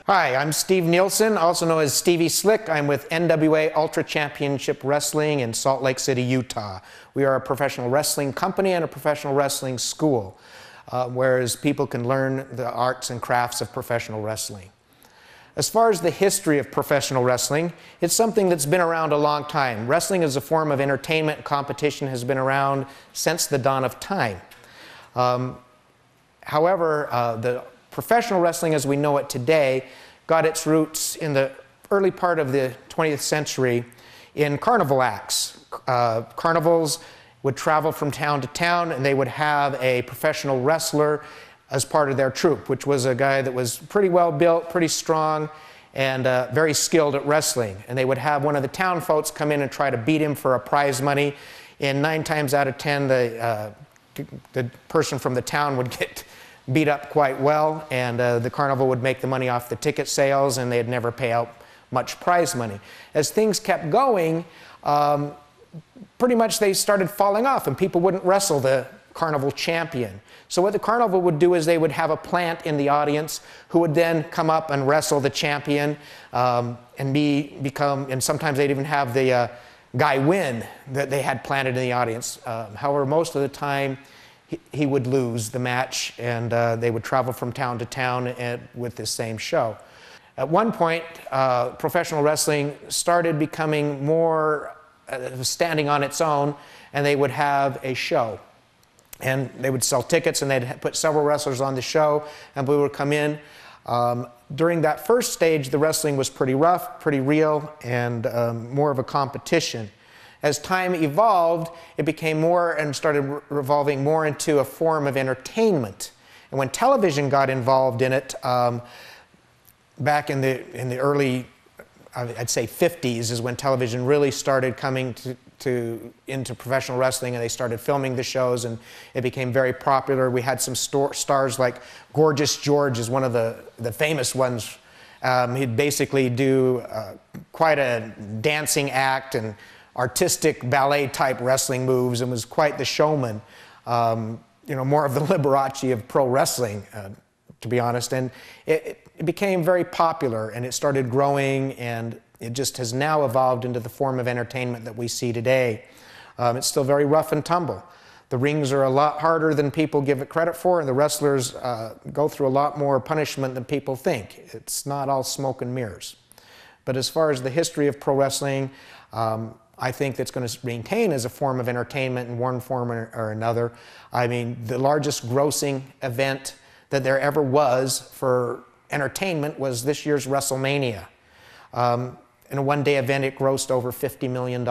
Hi, I'm Steve Neilson, also known as Stevie Slick. I'm with NWA Ultra Championship Wrestling in Salt Lake City, Utah. We are a professional wrestling company and a professional wrestling school, whereas people can learn the arts and crafts of professional wrestling. As far as the history of professional wrestling, it's something that's been around a long time. Wrestling as a form of entertainment competition has been around since the dawn of time. However, the professional wrestling as we know it today got its roots in the early part of the 20th century in carnival acts. Carnivals would travel from town to town and they would have a professional wrestler as part of their troupe, which was a guy that was pretty well built, pretty strong, and very skilled at wrestling. And they would have one of the town folks come in and try to beat him for a prize money. And 9 times out of 10, the person from the town would get beat up quite well, and the carnival would make the money off the ticket sales, and they'd never pay out much prize money. As things kept going, pretty much they started falling off, and people wouldn't wrestle the carnival champion. So what the carnival would do is they would have a plant in the audience who would then come up and wrestle the champion, and sometimes they'd even have the guy win that they had planted in the audience. However, most of the time, he would lose the match, and they would travel from town to town with this same show. At one point, professional wrestling started becoming more standing on its own, and they would have a show. And they would sell tickets, and they'd put several wrestlers on the show, and we would come in. During that first stage, the wrestling was pretty rough, pretty real, and more of a competition. As time evolved, it became more and started revolving more into a form of entertainment. And when television got involved in it, back in the early, I'd say 50s, is when television really started coming into professional wrestling, and they started filming the shows, and it became very popular. We had some stars like Gorgeous George is one of the famous ones. He'd basically do quite a dancing act and artistic ballet-type wrestling moves, and was quite the showman. You know, more of the Liberace of pro wrestling, to be honest. And it became very popular, and it started growing, and it just has now evolved into the form of entertainment that we see today. It's still very rough and tumble. The rings are a lot harder than people give it credit for, and the wrestlers go through a lot more punishment than people think. It's not all smoke and mirrors. But as far as the history of pro wrestling, I think that's going to maintain as a form of entertainment in one form or another. I mean, the largest grossing event that there ever was for entertainment was this year's WrestleMania. In a one-day event, it grossed over $50 million.